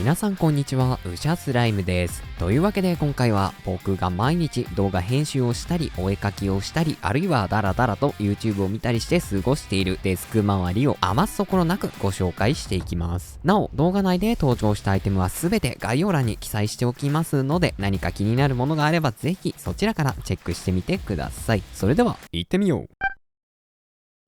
皆さんこんにちは、ウシャスライムです。というわけで今回は僕が毎日動画編集をしたり、お絵描きをしたり、あるいはダラダラと YouTube を見たりして過ごしているデスク周りを余すところなくご紹介していきます。なお、動画内で登場したアイテムは全て概要欄に記載しておきますので、何か気になるものがあればぜひそちらからチェックしてみてください。それでは行ってみよう。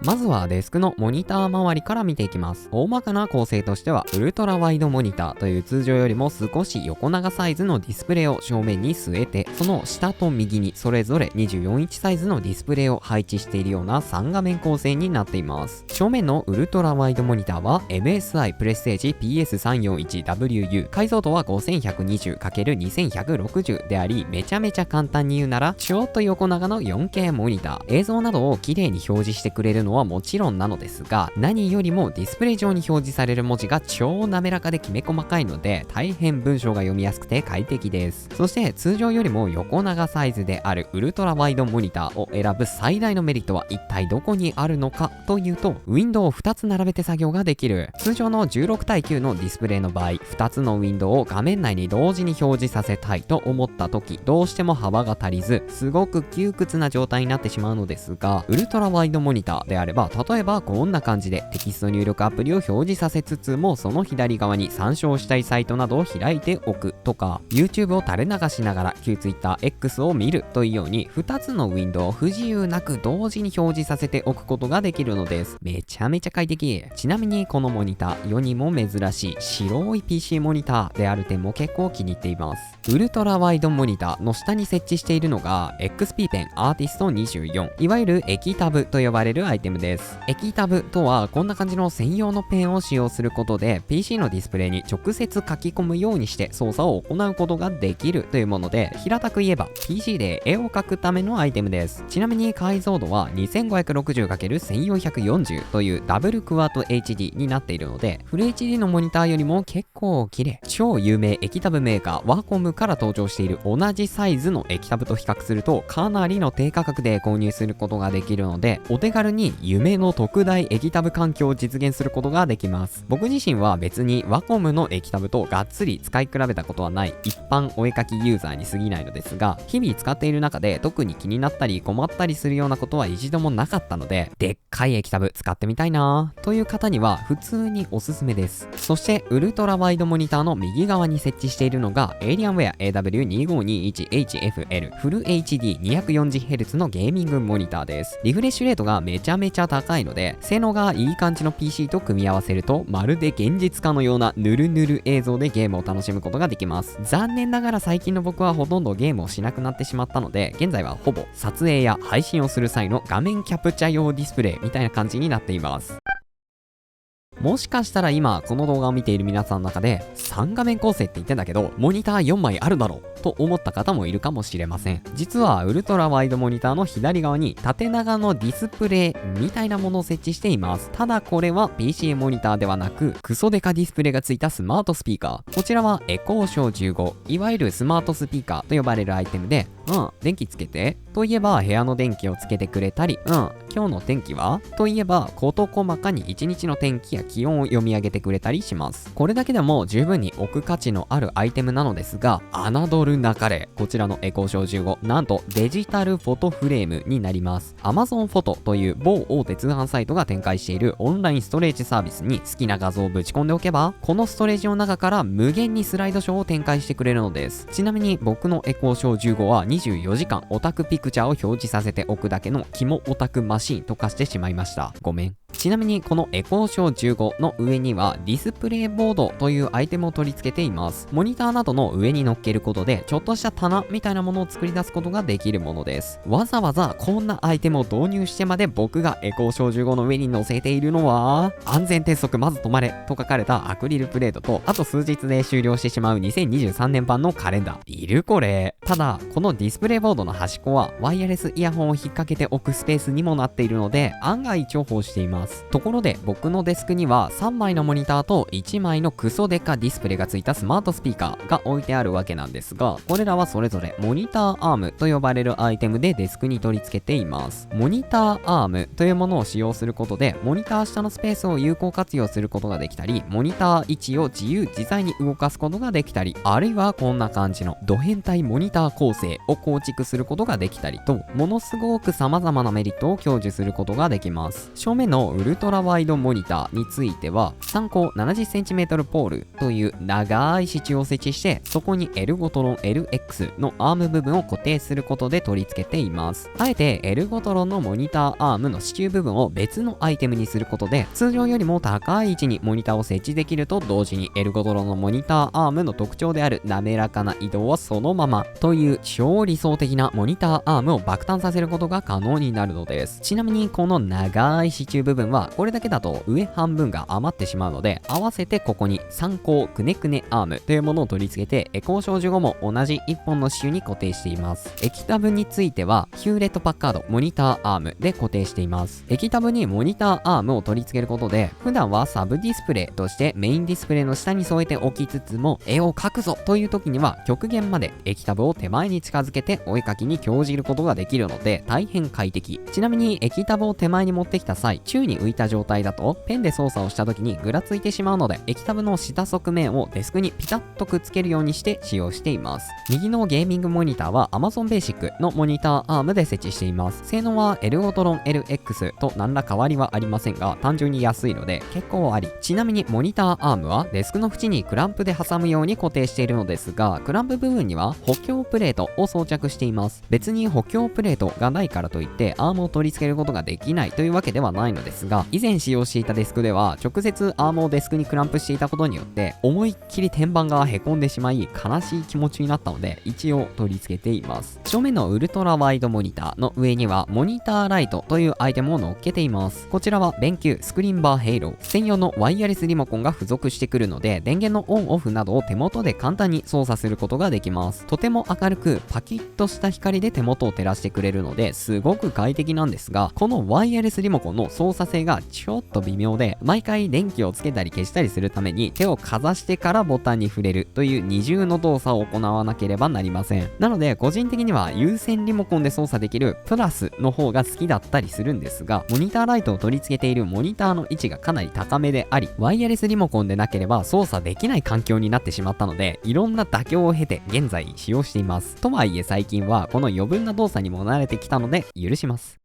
まずはデスクのモニター周りから見ていきます。大まかな構成としてはウルトラワイドモニターという通常よりも少し横長サイズのディスプレイを正面に据えて、その下と右にそれぞれ24インチサイズのディスプレイを配置しているような3画面構成になっています。正面のウルトラワイドモニターは MSI プレステージ PS341WU、 解像度は 5120×2160 であり、めちゃめちゃ簡単に言うならちょっと横長の 4K モニター。映像などを綺麗に表示してくれるのはもちろんなのですが、何よりもディスプレイ上に表示される文字が超滑らかできめ細かいので、大変文章が読みやすくて快適です。そして通常よりも横長サイズであるウルトラワイドモニターを選ぶ最大のメリットは一体どこにあるのかというと、ウィンドウを2つ並べて作業ができる。通常の16対9のディスプレイの場合、2つのウィンドウを画面内に同時に表示させたいと思った時、どうしても幅が足りず、すごく窮屈な状態になってしまうのですが、ウルトラワイドモニターであれば、例えばこんな感じでテキスト入力アプリを表示させつつも、その左側に参照したいサイトなどを開いておくとか、 YouTube を垂れ流しながら旧 TwitterX を見るというように、2つのウィンドウを不自由なく同時に表示させておくことができるのです。めちゃめちゃ快適。ちなみにこのモニター、世にも珍しい白い PC モニターである点も結構気に入っています。ウルトラワイドモニターの下に設置しているのが XP ペンアーティスト24、いわゆる液タブと呼ばれるアイテムです。液タブとはこんな感じの専用のペンを使用することで PC のディスプレイに直接書き込むようにして操作を行うことができるというもので、平たく言えば PC で絵を描くためのアイテムです。ちなみに解像度は 2560×1440 というダブルクワッド HD になっているので、フル HD のモニターよりも結構綺麗。超有名液タブメーカーワコムから登場している同じサイズの液タブと比較するとかなりの低価格で購入することができるので、お手軽に夢の特大液タブ環境を実現することができます。僕自身は別にワコムの液タブとがっつり使い比べたことはない一般お絵描きユーザーに過ぎないのですが、日々使っている中で特に気になったり困ったりするようなことは一度もなかったので、でっかい液タブ使ってみたいなという方には普通におすすめです。そしてウルトラワイドモニターの右側に設置しているのがエイリアンウェア AW2521HFL フル HD240Hz のゲーミングモニターです。リフレッシュレートがめちゃめちゃ高いので、性能がいい感じの PC と組み合わせるとまるで現実化のようなヌルヌル映像でゲームを楽しむことができます。残念ながら最近の僕はほとんどゲームをしなくなってしまったので、現在はほぼ撮影や配信をする際の画面キャプチャ用ディスプレイみたいな感じになっています。もしかしたら今この動画を見ている皆さんの中で3画面構成って言ってんだけどモニター4枚あるだろうと思った方もいるかもしれません。実はウルトラワイドモニターの左側に縦長のディスプレイみたいなものを設置しています。ただこれは PC モニターではなくクソデカディスプレイがついたスマートスピーカー。こちらはエコーショー15、いわゆるスマートスピーカーと呼ばれるアイテムで、電気つけてといえば部屋の電気をつけてくれたり、今日の天気はといえば事細かに一日の天気や気温を読み上げてくれたりします。これだけでも十分に置く価値のあるアイテムなのですが、侮るなかれこちらのエコーショー15、なんとデジタルフォトフレームになります。 Amazon フォトという某大手通販サイトが展開しているオンラインストレージサービスに好きな画像をぶち込んでおけば、このストレージの中から無限にスライドショーを展開してくれるのです。ちなみに僕のエコーショー15は24時間オタクピクチャーを表示させておくだけのキモオタクマシーンと化してしまいました。ごめん。ちなみにこのエコーショー15の上にはディスプレイボードというアイテムを取り付けています。モニターなどの上に乗っけることでちょっとした棚みたいなものを作り出すことができるものです。わざわざこんなアイテムを導入してまで僕がエコーショー15の上に乗せているのは、安全鉄則まず止まれと書かれたアクリルプレートと、あと数日で終了してしまう2023年版のカレンダー。いるこれ。ただこのディスプレイボードの端っこはワイヤレスイヤホンを引っ掛けておくスペースにもなっているので案外重宝しています。。ところで僕のデスクには3枚のモニターと1枚のクソデカディスプレイがついたスマートスピーカーが置いてあるわけなんですが、これらはそれぞれモニターアームと呼ばれるアイテムでデスクに取り付けています。モニターアームというものを使用することで、モニター下のスペースを有効活用することができたり、モニター位置を自由自在に動かすことができたり、あるいはこんな感じのド変態モニター構成を構築することができたりと、ものすごく様々なメリットを享受することができます。正面のウルトラワイドモニターについては、参考 70cm ポールという長い支柱を設置して、そこにエルゴトロン LX のアーム部分を固定することで取り付けています。あえてエルゴトロンのモニターアームの支柱部分を別のアイテムにすることで、通常よりも高い位置にモニターを設置できると同時に、エルゴトロンのモニターアームの特徴である滑らかな移動はそのままという超理想的なモニターアームを爆誕させることが可能になるのです。ちなみにこの長い支柱部分はこれだけだと上半分が余ってしまうので、合わせてここに参考くねくねアームというものを取り付けて、エコー照準後も同じ1本の支柱に固定しています。液タブについてはヒューレットパッカードモニターアームで固定しています。液タブにモニターアームを取り付けることで、普段はサブディスプレイとしてメインディスプレイの下に添えておきつつも、絵を描くぞという時には極限まで液タブを手前に近づけてお絵描きに興じることができるので大変快適。ちなみに液タブを手前に持ってきた際、宙に浮いた状態だとペンで操作をした時にぐらついてしまうので、液タブの下側面をデスクにピタッとくっつけるようにして使用しています。右のゲーミングモニターは Amazon Basic のモニターアームで設置しています。性能はエルゴトロン LX と何ら変わりはありませんが、単純に安いので結構あり。ちなみにモニターアームはデスクの縁にクランプで挟むように固定しているのですが、クランプ部分には補強プレートを装着しています。別に補強プレートがないからといってアームを取り付けることができないというわけではないのですが、以前使用していたデスクでは直接アームをデスクにクランプしていたことによって思いっきり天板がへこんでしまい悲しい気持ちになったので、一応取り付けています。正面のウルトラワイドモニターの上にはモニターライトというアイテムを乗っけています。こちらは電球スクリーンバーヘイロー専用のワイヤレスリモコンが付属してくるので、電源のオンオフなどを手元で簡単に操作することができます。とても明るくパキッとした光で手元を照らしてくれるのですごく快適なんですが、このワイヤレスリモコンの操作性がちょっと微妙で、毎回電気をつけたり消したりするために手をかざしてからボタンに触れるという二重の動作を行わなければなりません。なので個人的には有線リモコンで操作できるプラスの方が好きだったりするんですが、モニターライトを取り付けているモニターの位置がかなり高めであり、ワイヤレスリモコンでなければ操作できない環境になってしまったので、いろんな妥協を経て現在使用しています。とはいえ最近はこの余分な動作にも慣れてきたので許します。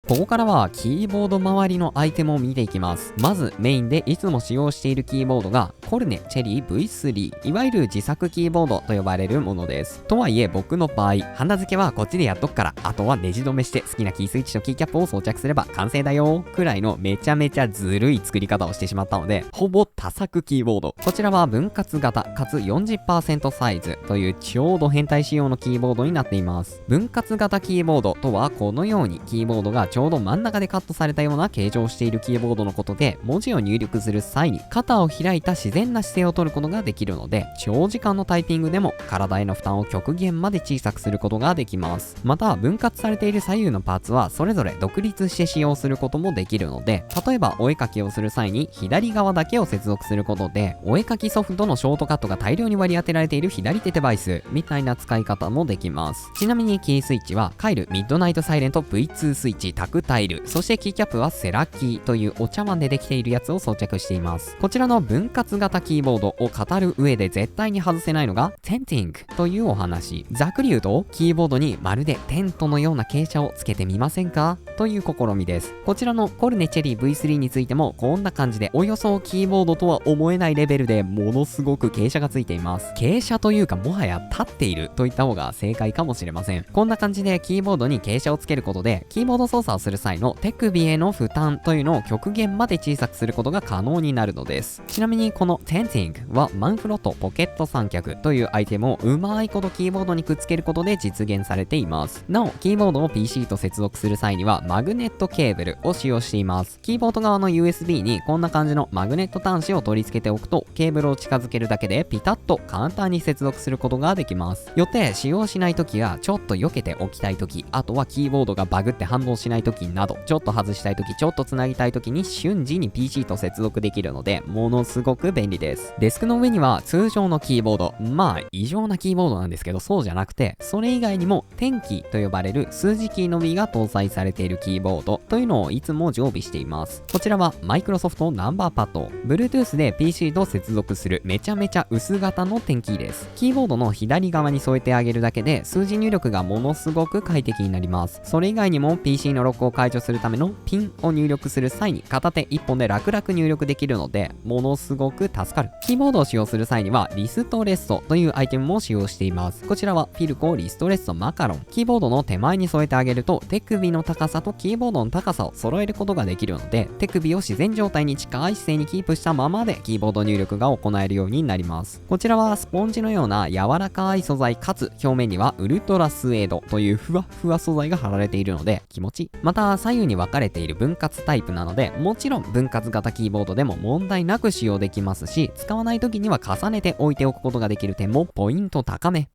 ここからはキーボード周りのアイテムを見ていきます。まずメインでいつも使用しているキーボードがコルネチェリー V3、 いわゆる自作キーボードと呼ばれるものです。とはいえ僕の場合、ハンダ付けはこっちでやっとくから、あとはネジ止めして好きなキースイッチとキーキャップを装着すれば完成だよくらいのめちゃめちゃずるい作り方をしてしまったので、ほぼ多作キーボード。こちらは分割型かつ 40% サイズというちょうど変態仕様のキーボードになっています。分割型キーボードとはこのようにキーボードがちょうど真ん中でカットされたような形状をしているキーボードのことで、文字を入力する際に肩を開いた自然な姿勢を取ることができるので、長時間のタイピングでも体への負担を極限まで小さくすることができます。また分割されている左右のパーツはそれぞれ独立して使用することもできるので、例えばお絵描きをする際に左側だけを接続することで、お絵描きソフトのショートカットが大量に割り当てられている左手デバイスみたいな使い方もできます。ちなみにキースイッチはカイルミッドナイトサイレント V2 スイッチタクタイル、そしてキーキャップはセラキーというお茶碗でできているやつを装着しています。こちらの分割型キーボードを語る上で絶対に外せないのがテンティングというお話。ざっくり言うと、キーボードにまるでテントのような傾斜をつけてみませんかという試みです。こちらのコルネチェリー V3 についてもこんな感じで、およそキーボードとは思えないレベルでものすごく傾斜がついています。傾斜というかもはや立っているといった方が正解かもしれません。こんな感じでキーボードに傾斜をつけることで、キーボード操作をする際の手首への負担というのを極限まで小さくすることが可能になるのです。ちなみにこのテンティングはマンフロットポケット三脚というアイテムをうまいことキーボードにくっつけることで実現されています。なおキーボードを PC と接続する際にはマグネットケーブルを使用しています。キーボード側の USB にこんな感じのマグネット端子を取り付けておくと、ケーブルを近づけるだけでピタッと簡単に接続することができます。よって使用しないときやちょっと避けておきたいとき、あとはキーボードがバグって反応しないと時など、ちょっと外したい時、ちょっと繋ぎたい時に瞬時に PC と接続できるので、ものすごく便利です。デスクの上には通常のキーボード、まあ異常なキーボードなんですけど、そうじゃなくて、それ以外にも点キーと呼ばれる数字キーのみが搭載されているキーボードというのをいつも常備しています。こちらはマイクロソフトナンバーパッド、Bluetooth で PC と接続するめちゃめちゃ薄型の点キーです。キーボードの左側に添えてあげるだけで数字入力がものすごく快適になります。それ以外にも PC のロックを解除するためのピンを入力する際に片手1本で楽々入力できるので、ものすごく助かる。キーボードを使用する際にはリストレストというアイテムも使用しています。こちらはフィルコリストレストマカロン。キーボードの手前に添えてあげると手首の高さとキーボードの高さを揃えることができるので、手首を自然状態に近い姿勢にキープしたままでキーボード入力が行えるようになります。こちらはスポンジのような柔らかい素材かつ表面にはウルトラスエードというふわふわ素材が貼られているので気持ちいい。また左右に分かれている分割タイプなので、もちろん分割型キーボードでも問題なく使用できますし、使わない時には重ねて置いておくことができる点もポイント高め。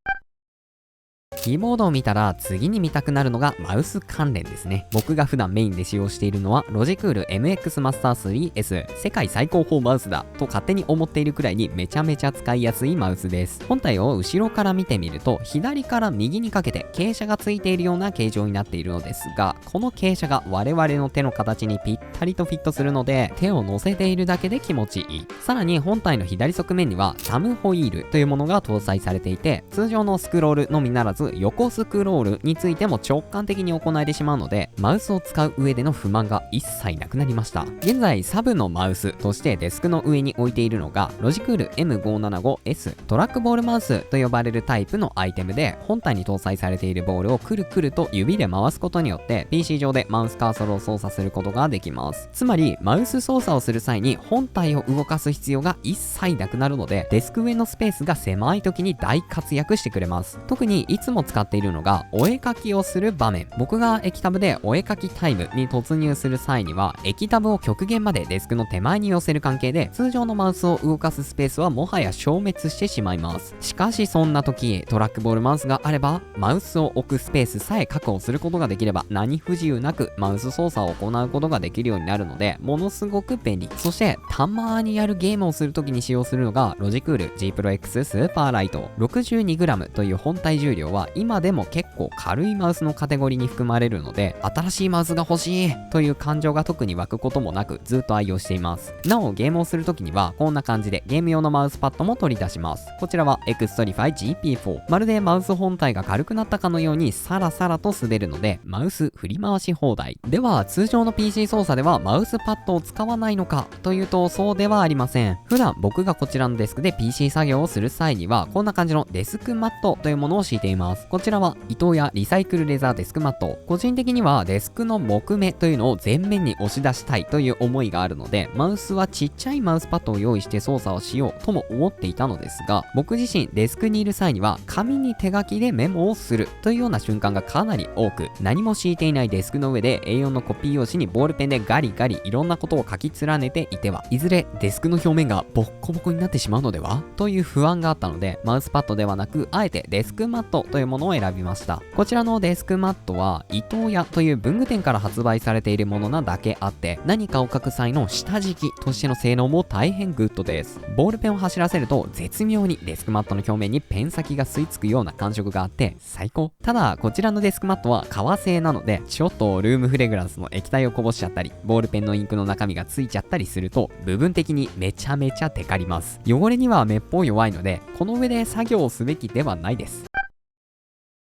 キーボードを見たら次に見たくなるのがマウス関連ですね。僕が普段メインで使用しているのはロジクール MX マスター 3S、 世界最高峰マウスだと勝手に思っているくらいにめちゃめちゃ使いやすいマウスです。本体を後ろから見てみると左から右にかけて傾斜がついているような形状になっているのですが、この傾斜が我々の手の形にぴったりとフィットするので手を乗せているだけで気持ちいい。さらに本体の左側面にはサムホイールというものが搭載されていて、通常のスクロールのみならず横スクロールについても直感的に行えてしまうので、マウスを使う上での不満が一切なくなりました。現在サブのマウスとしてデスクの上に置いているのがロジクール M575S トラックボールマウスと呼ばれるタイプのアイテムで、本体に搭載されているボールをくるくると指で回すことによって PC 上でマウスカーソルを操作することができます。つまりマウス操作をする際に本体を動かす必要が一切なくなるので、デスク上のスペースが狭い時に大活躍してくれます。特にいつも使っているのがお絵かきをする場面。僕が液タブでお絵かきタイムに突入する際には液タブを極限までデスクの手前に寄せる関係で、通常のマウスを動かすスペースはもはや消滅してしまいます。しかしそんな時トラックボールマウスがあれば、マウスを置くスペースさえ確保することができれば何不自由なくマウス操作を行うことができるようになるので、ものすごく便利。そしてたまーにやるゲームをする時に使用するのがロジクール G Pro X スーパーライト。 62g という本体重量は今でも結構軽いマウスのカテゴリーに含まれるので、新しいマウスが欲しいという感情が特に湧くこともなくずっと愛用しています。なおゲームをするときにはこんな感じでゲーム用のマウスパッドも取り出します。こちらは Xtrify GP4。 まるでマウス本体が軽くなったかのようにサラサラと滑るのでマウス振り回し放題。では通常の PC 操作ではマウスパッドを使わないのかというと、そうではありません。普段僕がこちらのデスクで PC 作業をする際にはこんな感じのデスクマットというものを敷いています。こちらは伊藤やリサイクルレザーデスクマット。個人的にはデスクの木目というのを前面に押し出したいという思いがあるので、マウスはちっちゃいマウスパッドを用意して操作をしようとも思っていたのですが、僕自身デスクにいる際には紙に手書きでメモをするというような瞬間がかなり多く、何も敷いていないデスクの上で A4 のコピー用紙にボールペンでガリガリいろんなことを書き連ねていてはいずれデスクの表面がボッコボコになってしまうのではという不安があったので、マウスパッドではなくあえてデスクマットというものを選びました。こちらのデスクマットは伊藤屋という文具店から発売されているものなだけあって、何かを書く際の下敷きとしての性能も大変グッドです。ボールペンを走らせると絶妙にデスクマットの表面にペン先が吸い付くような感触があって最高。ただこちらのデスクマットは革製なので、ちょっとルームフレグランスの液体をこぼしちゃったりボールペンのインクの中身がついちゃったりすると部分的にめちゃめちゃテカります。汚れにはめっぽう弱いのでこの上で作業をすべきではないです。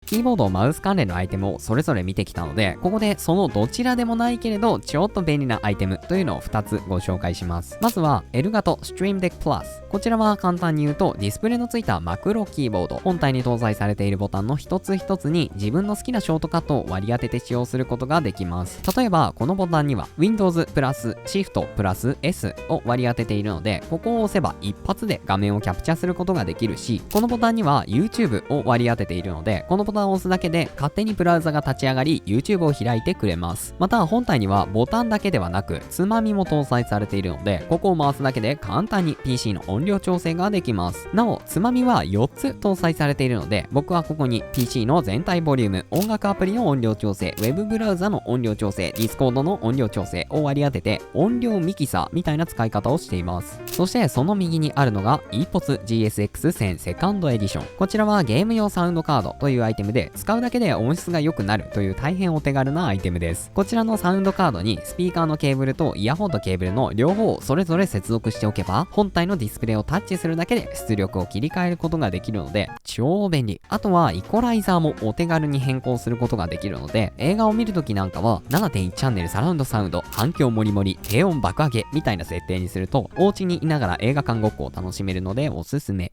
キーボード、マウス関連のアイテムをそれぞれ見てきたので、ここでそのどちらでもないけれどちょっと便利なアイテムというのを2つご紹介します。まずはエルガト Stream Deck Plus。 こちらは簡単に言うとディスプレイのついたマクロキーボード。本体に搭載されているボタンの一つ一つに自分の好きなショートカットを割り当てて使用することができます。例えばこのボタンには Windows プラス Shift プラス S を割り当てているので、ここを押せば一発で画面をキャプチャすることができるし、このボタンには YouTube を割り当てているので、このボタンバーを押すだけで勝手にブラウザが立ち上がり YouTube を開いてくれます。また本体にはボタンだけではなくつまみも搭載されているので、ここを回すだけで簡単に PC の音量調整ができます。なおつまみは4つ搭載されているので、僕はここに PC の全体ボリューム、音楽アプリの音量調整、Web ブラウザの音量調整、Discord の音量調整を割り当てて音量ミキサーみたいな使い方をしています。そしてその右にあるのが ePOS GSX1000 セカンドエディション。こちらはゲーム用サウンドカードというアイテムで、使うだけで音質が良くなるという大変お手軽なアイテムです。こちらのサウンドカードにスピーカーのケーブルとイヤホンとケーブルの両方をそれぞれ接続しておけば、本体のディスプレイをタッチするだけで出力を切り替えることができるので超便利。あとはイコライザーもお手軽に変更することができるので、映画を見るときなんかは 7.1 チャンネルサラウンドサウンド、反響もりもり、低音爆上げみたいな設定にすると、お家にいながら映画館ごっこを楽しめるのでおすすめ。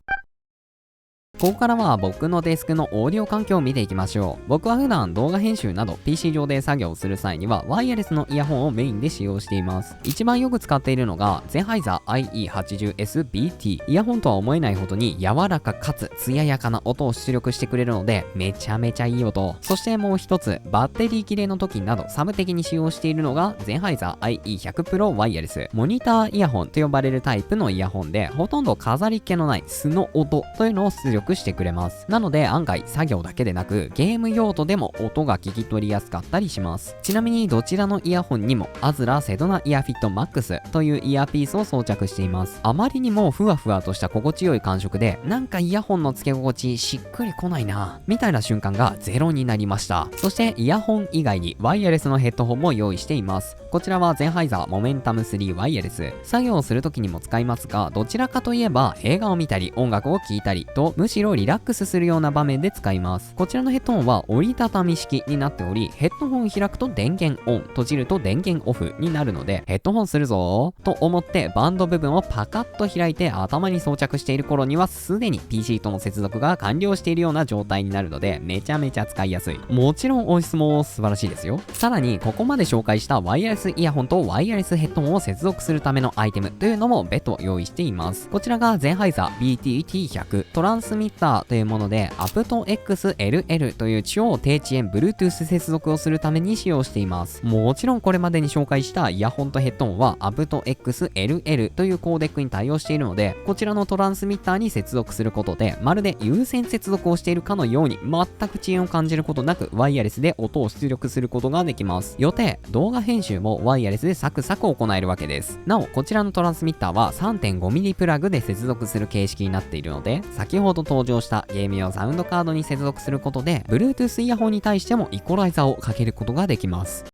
ここからは僕のデスクのオーディオ環境を見ていきましょう。僕は普段動画編集など PC 上で作業をする際にはワイヤレスのイヤホンをメインで使用しています。一番よく使っているのがゼンハイザー IE80SBT。イヤホンとは思えないほどに柔らかかつ艶やかな音を出力してくれるのでめちゃめちゃいい音。そしてもう一つ、バッテリー切れの時などサブ的に使用しているのがゼンハイザー IE100 Pro ワイヤレス。モニターイヤホンと呼ばれるタイプのイヤホンで、ほとんど飾り気のない素の音というのを出力してくれます。なので案外作業だけでなくゲーム用途でも音が聞き取りやすかったりします。ちなみにどちらのイヤホンにもアズラセドナイヤーフィットマックスというイヤーピースを装着しています。あまりにもふわふわとした心地よい感触で、なんかイヤホンの付け心地しっくりこないなみたいな瞬間がゼロになりました。そしてイヤホン以外にワイヤレスのヘッドホンも用意しています。こちらはゼンハイザーモメンタム3ワイヤレス。作業をする時にも使いますが、どちらかといえば映画を見たり音楽を聴いたりと、むしろリラックスするような場面で使います。こちらのヘッドホンは折りたたみ式になっており、ヘッドホンを開くと電源オン、閉じると電源オフになるので、ヘッドホンするぞーと思ってバンド部分をパカッと開いて頭に装着している頃にはすでに PC との接続が完了しているような状態になるので、めちゃめちゃ使いやすい。もちろん音質も素晴らしいですよ。さらにここまで紹介したワイヤレスイヤホンとワイヤレスヘッドホンを接続するためのアイテムというのも別途用意しています。こちらがゼンハイザー BT-T100 トランスミッターというもので、アプト XLL という超低遅延 Bluetooth 接続をするために使用しています。もちろんこれまでに紹介したイヤホンとヘッドホンはアプト XLL というコーデックに対応しているので、こちらのトランスミッターに接続することでまるで有線接続をしているかのように全く遅延を感じることなくワイヤレスで音を出力することができます。よって動画編集もワイヤレスでサクサク行えるわけです。なおこちらのトランスミッターは 3.5mm プラグで接続する形式になっているので、先ほど登場したゲーム用サウンドカードに接続することで Bluetooth イヤホンに対してもイコライザーをかけることができます。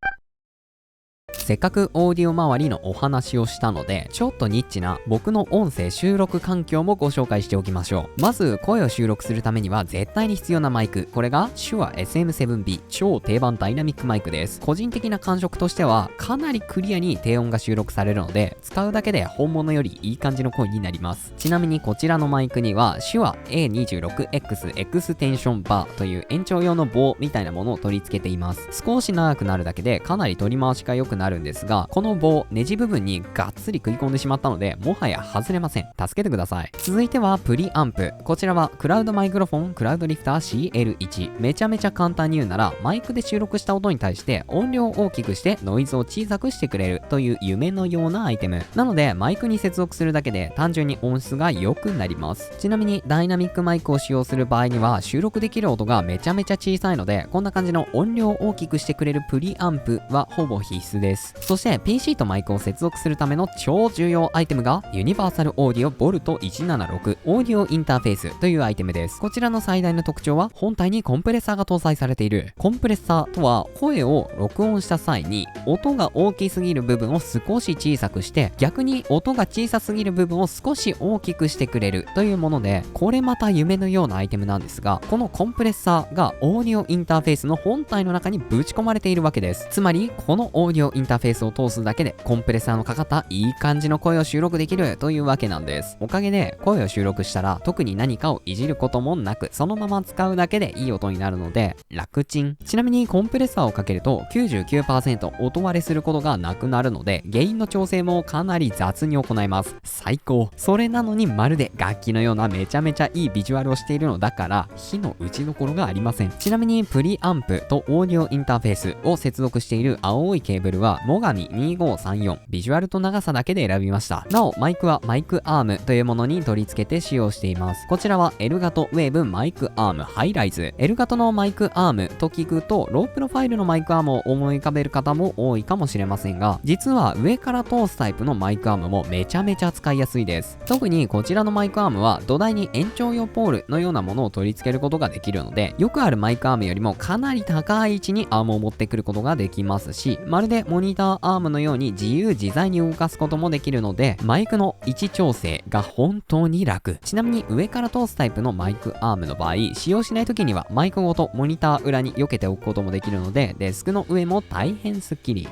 せっかくオーディオ周りのお話をしたので、ちょっとニッチな僕の音声収録環境もご紹介しておきましょう。まず声を収録するためには絶対に必要なマイク、これが Shure SM7B 超定番ダイナミックマイクです。個人的な感触としてはかなりクリアに低音が収録されるので、使うだけで本物よりいい感じの声になります。ちなみにこちらのマイクには Shure A26X エクステンションバーという延長用の棒みたいなものを取り付けています。少し長くなるだけでかなり取り回しが良くなるんですが、この棒ネジ部分にがっつり食い込んでしまったのでもはや外れません。助けてください。続いてはプリアンプ。こちらはクラウドマイクロフォンクラウドリフター CL1。めちゃめちゃ簡単に言うなら、マイクで収録した音に対して音量を大きくしてノイズを小さくしてくれるという夢のようなアイテムなので、マイクに接続するだけで単純に音質が良くなります。ちなみにダイナミックマイクを使用する場合には収録できる音がめちゃめちゃ小さいので、こんな感じの音量を大きくしてくれるプリアンプはほぼ必須です。そして PC とマイクを接続するための超重要アイテムがユニバーサルオーディオボルト176オーディオインターフェースというアイテムです。こちらの最大の特徴は本体にコンプレッサーが搭載されている。コンプレッサーとは声を録音した際に音が大きすぎる部分を少し小さくして、逆に音が小さすぎる部分を少し大きくしてくれるというもので、これまた夢のようなアイテムなんですが、このコンプレッサーがオーディオインターフェースの本体の中にぶち込まれているわけです。つまりこのオーディオインターフェースターフェースを通すだけでコンプレッサーのかかったいい感じの声を収録できるというわけなんです。おかげで声を収録したら特に何かをいじることもなくそのまま使うだけでいい音になるので楽ちん。ちなみにコンプレッサーをかけると 99% 音割れすることがなくなるので原因の調整もかなり雑に行えます。最高。それなのにまるで楽器のようなめちゃめちゃいいビジュアルをしているのだから火の打ちどころがありません。ちなみにプリアンプとオーディオインターフェースを接続している青いケーブルはモガミ2534、ビジュアルと長さだけで選びました。なおマイクはマイクアームというものに取り付けて使用しています。こちらは L ガトウェーブマイクアームハイライズ。 L ガトのマイクアームと聞くとロープロファイルのマイクアームを思い浮かべる方も多いかもしれませんが、実は上から通すタイプのマイクアームもめちゃめちゃ使いやすいです。特にこちらのマイクアームは土台に延長用ポールのようなものを取り付けることができるので、よくあるマイクアームよりもかなり高い位置にアームを持ってくることができますし、まるでモニターアームのように自由自在に動かすこともできるのでマイクの位置調整が本当に楽。ちなみに上から通すタイプのマイクアームの場合、使用しない時にはマイクごとモニター裏に避けておくこともできるのでデスクの上も大変スッキリ。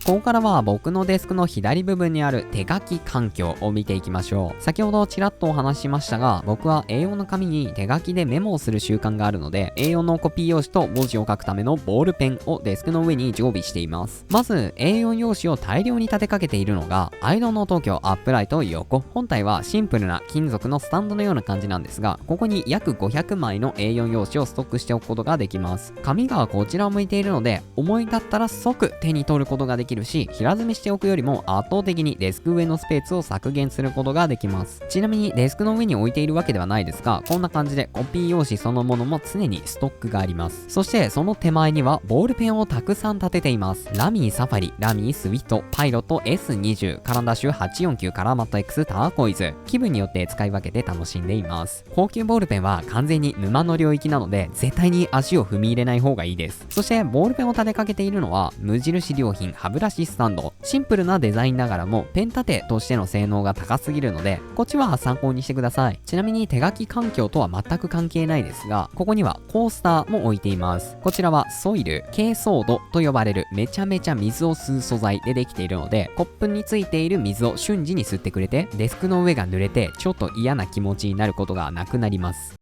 ここからは僕のデスクの左部分にある手書き環境を見ていきましょう。先ほどちらっとお話ししましたが、僕は A4 の紙に手書きでメモをする習慣があるので A4 のコピー用紙と文字を書くためのボールペンをデスクの上に常備しています。まず A4 用紙を大量に立てかけているのがアイドの東京アップライト横。本体はシンプルな金属のスタンドのような感じなんですが、ここに約500枚の A4 用紙をストックしておくことができます。紙がこちらを向いているので思い立ったら即手に取ることができるし、平積みしておくよりも圧倒的にデスク上のスペースを削減することができます。ちなみにデスクの上に置いているわけではないですが、こんな感じでコピー用紙そのものも常にストックがあります。そしてその手前にはボールペンをたくさん立てています。ラミーサファリ、ラミースウィット、パイロット S20、カランダッシュ849、カラーマット X、ターコイズ。気分によって使い分けて楽しんでいます。高級ボールペンは完全に沼の領域なので絶対に足を踏み入れない方がいいです。そしてボールペンを立てかけているのは無印良品歯ブラシスタンド。シンプルなデザインながらもペン立てとしての性能が高すぎるのでこっちは参考にしてください。ちなみに手書き環境とは全く関係ないですが、ここにはコースターも置いています。こちらはソイル、珪藻土と呼ばれるめちゃめちゃ水を吸う素材でできているので、コップについている水を瞬時に吸ってくれてデスクの上が濡れてちょっと嫌な気持ちになることがなくなります。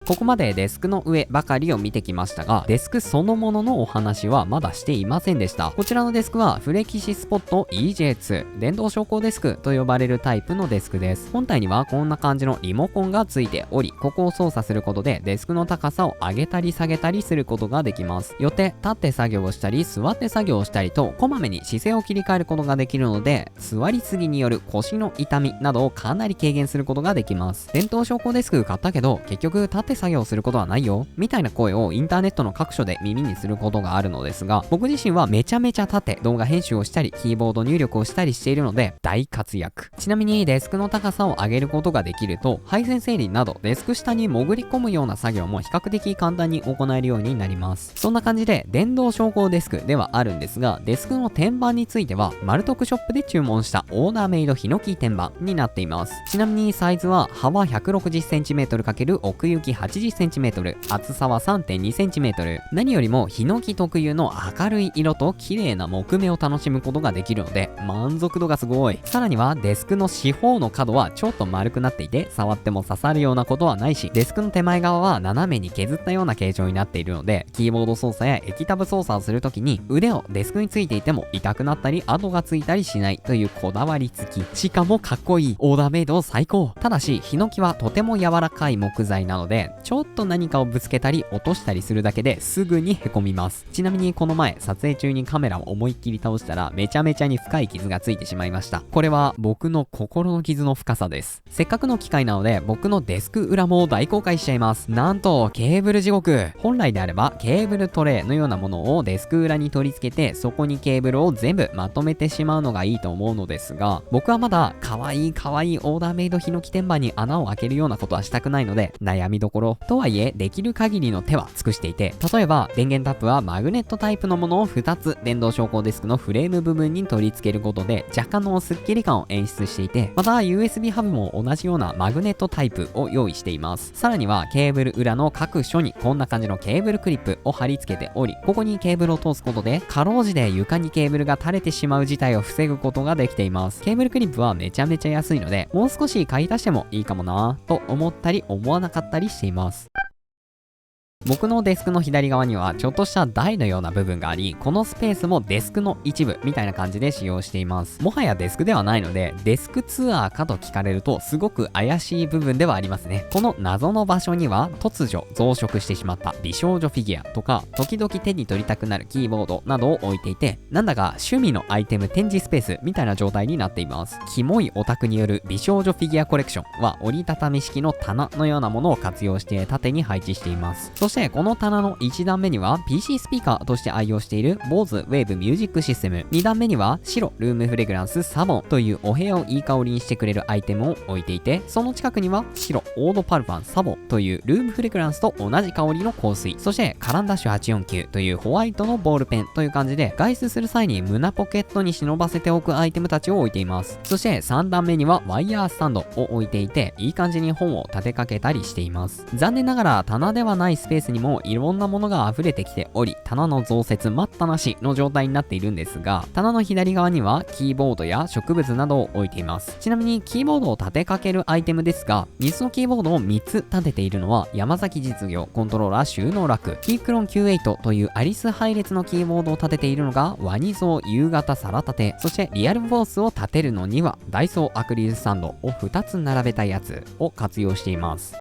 ここまでデスクの上ばかりを見てきましたが、デスクそのもののお話はまだしていませんでした。こちらのデスクはフレキシスポット EJ2、電動昇降デスクと呼ばれるタイプのデスクです。本体にはこんな感じのリモコンがついており、ここを操作することでデスクの高さを上げたり下げたりすることができます。よって立って作業をしたり座って作業をしたりとこまめに姿勢を切り替えることができるので、座りすぎによる腰の痛みなどをかなり軽減することができます。電動昇降デスク買ったけど結局立って作業することはないよみたいな声をインターネットの各所で耳にすることがあるのですが、僕自身はめちゃめちゃ立って動画編集をしたりキーボード入力をしたりしているので大活躍。ちなみにデスクの高さを上げることができると配線整理などデスク下に潜り込むような作業も比較的簡単に行えるようになります。そんな感じで電動昇降デスクではあるんですが、デスクの天板についてはマルトクショップで注文したオーダーメイドヒノキ天板になっています。ちなみにサイズは幅 160cm× 奥行き 80cm、 厚さは 3.2cm。 何よりもヒノキ特有の明るい色と綺麗な木目を楽しむことができるので満足度がすごい。さらにはデスクの四方の角はちょっと丸くなっていて触っても刺さるようなことはないし、デスクの手前側は斜めに削ったような形状になっているのでキーボード操作や液タブ操作をするときに腕をデスクについていても痛くなったり跡がついたりしないというこだわり付き。しかもかっこいい。オーダーメイド最高。ただしヒノキはとても柔らかい木材なのでちょっと何かをぶつけたり落としたりするだけですぐにへこみます。ちなみにこの前撮影中にカメラを思いっきり倒したらめちゃめちゃに深い傷がついてしまいました。これは僕の心の傷の深さです。せっかくの機会なので僕のデスク裏も大公開しちゃいます。なんとケーブル地獄。本来であればケーブルトレイのようなものをデスク裏に取り付けてそこにケーブルを全部まとめてしまうのがいいと思うのですが、僕はまだ可愛いオーダーメイドヒノキ天板に穴を開けるようなことはしたくないので悩みどころころ。とはいえ、できる限りの手は尽くしていて、例えば電源タップはマグネットタイプのものを2つ電動昇降デスクのフレーム部分に取り付けることで若干のスッキリ感を演出していて、また USB ハブも同じようなマグネットタイプを用意しています。さらにはケーブル裏の各所にこんな感じのケーブルクリップを貼り付けており、ここにケーブルを通すことでかろうじて床にケーブルが垂れてしまう事態を防ぐことができています。ケーブルクリップはめちゃめちゃ安いので、もう少し買い足してもいいかもなぁと思ったり思わなかったりしています。僕のデスクの左側にはちょっとした台のような部分があり、このスペースもデスクの一部みたいな感じで使用しています。もはやデスクではないので、デスクツアーかと聞かれるとすごく怪しい部分ではありますね。この謎の場所には突如増殖してしまった美少女フィギュアとか、時々手に取りたくなるキーボードなどを置いていて、なんだか趣味のアイテム展示スペースみたいな状態になっています。キモいオタクによる美少女フィギュアコレクションは折りたたみ式の棚のようなものを活用して縦に配置しています。そしてこの棚の1段目には PC スピーカーとして愛用している BOSE Wave ミュージックシステム、2段目には白ルームフレグランスサボンというお部屋をいい香りにしてくれるアイテムを置いていて、その近くには白オードパルファンサボンというルームフレグランスと同じ香りの香水、そしてカランダッシュ849というホワイトのボールペンという感じで、外出する際に胸ポケットに忍ばせておくアイテムたちを置いています。そして3段目にはワイヤースタンドを置いていて、いい感じに本を立てかけたりしています。残念ながら棚ではないスペースにもいろんなものが溢れてきており、棚の増設待ったなしの状態になっているんですが、棚の左側にはキーボードや植物などを置いています。ちなみにキーボードを立てかけるアイテムですが、水のキーボードを3つ立てているのは山崎実業コントローラー収納ラック、キークロン Q8 というアリス配列のキーボードを立てているのがワニゾー夕方皿立て、そしてリアルフォースを立てるのにはダイソーアクリルスタンドを2つ並べたやつを活用しています。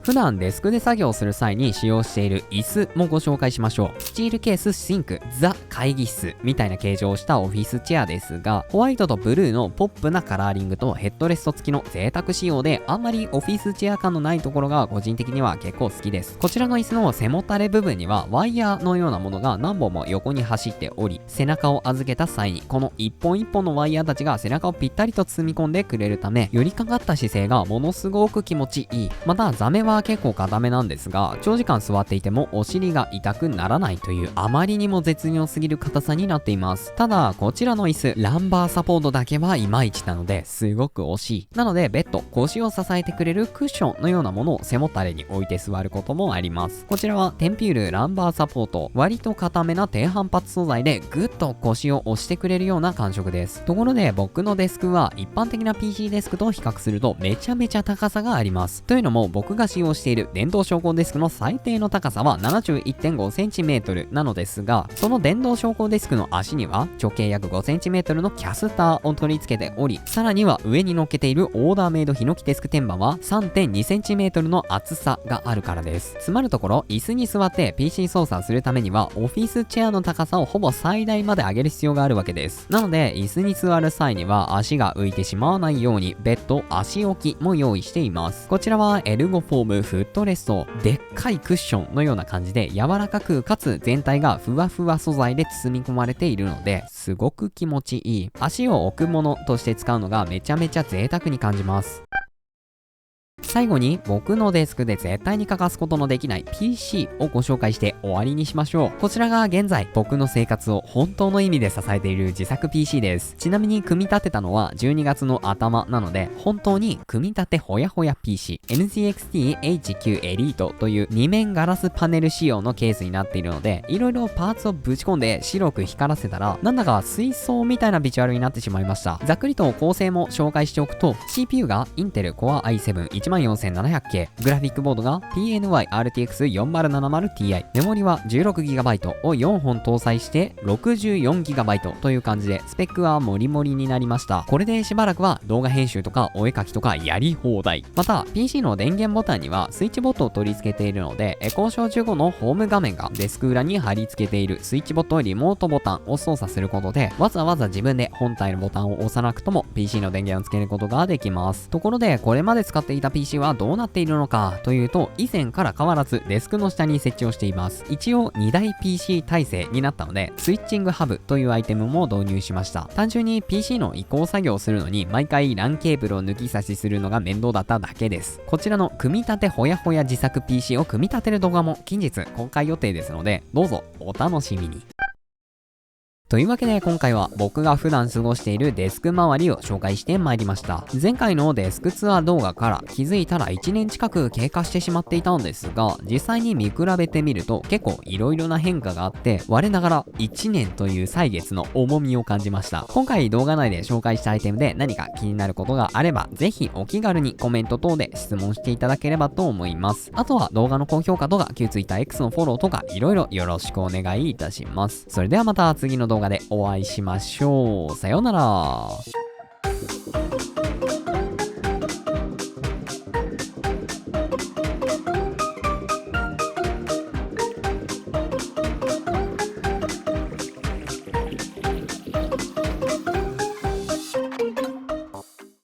普段デスクで作業する際に使用している椅子もご紹介しましょう。スチールケースシンクザ会議室みたいな形状をしたオフィスチェアですが、ホワイトとブルーのポップなカラーリングとヘッドレスト付きの贅沢仕様で、あんまりオフィスチェア感のないところが個人的には結構好きです。こちらの椅子の背もたれ部分にはワイヤーのようなものが何本も横に走っており、背中を預けた際にこの一本一本のワイヤーたちが背中をぴったりと包み込んでくれるため、寄りかかった姿勢がものすごく気持ちいい。また座目は結構硬めなんですが、長時間座っていてもお尻が痛くならないというあまりにも絶妙すぎる硬さになっています。ただこちらの椅子ランバーサポートだけはいまいちなのですごく惜しい。なのでベッド、腰を支えてくれるクッションのようなものを背もたれに置いて座ることもあります。こちらはテンピュールランバーサポート、割と硬めな低反発素材でぐっと腰を押してくれるような感触です。ところで僕のデスクは一般的な PC デスクと比較するとめちゃめちゃ高さがあります。というのも僕が使用している電動昇降デスクの最低の高さは 71.5cm なのですが、その電動昇降デスクの足には直径約 5cm のキャスターを取り付けており、さらには上に乗っけているオーダーメイドヒノキデスク天板は 3.2cm の厚さがあるからです。つまるところ椅子に座って PC 操作するためにはオフィスチェアの高さをほぼ最大まで上げる必要があるわけです。なので椅子に座る際には足が浮いてしまわないように別途足置きも用意しています。こちらはエルゴフォームフットレスト、でっかいクッションのような感じで柔らかくかつ全体がふわふわ素材で包み込まれているのですごく気持ちいい。足を置くものとして使うのがめちゃめちゃ贅沢に感じます。最後に僕のデスクで絶対に欠かすことのできない PC をご紹介して終わりにしましょう。こちらが現在僕の生活を本当の意味で支えている自作 PC です。ちなみに組み立てたのは12月の頭なので、本当に組み立てほやほや PC NZXT-HQ Elite という2面ガラスパネル仕様のケースになっているので、いろいろパーツをぶち込んで白く光らせたらなんだか水槽みたいなビジュアルになってしまいました。ざっくりと構成も紹介しておくと、 CPU が Intel Core i7-14700K、 グラフィックボードが PNY RTX4070Ti、 メモリは 16GB を4本搭載して 64GB という感じでスペックはモリモリになりました。これでしばらくは動画編集とかお絵描きとかやり放題。また PC の電源ボタンにはスイッチボットを取り付けているので、交渉中後のホーム画面がデスク裏に貼り付けているスイッチボットリモートボタンを操作することで、わざわざ自分で本体のボタンを押さなくとも PC の電源をつけることができます。ところでこれまで使っていた PC はどうなっているのかというと、以前から変わらずデスクの下に設置をしています。一応2台 PC 体制になったので、スイッチングハブというアイテムも導入しました。単純に PC の移行作業をするのに毎回 LAN ケーブルを抜き差しするのが面倒だっただけです。こちらの組み立てほやほや自作 PC を組み立てる動画も近日公開予定ですので、どうぞお楽しみに。というわけで今回は僕が普段過ごしているデスク周りを紹介してまいりました。前回のデスクツアー動画から気づいたら1年近く経過してしまっていたんですが、実際に見比べてみると結構色々な変化があって、我ながら1年という歳月の重みを感じました。今回動画内で紹介したアイテムで何か気になることがあれば、ぜひお気軽にコメント等で質問していただければと思います。あとは動画の高評価とか旧 TwitterX のフォローとか色々よろしくお願いいたします。それではまた次の動画でお会いしましょう。さようなら。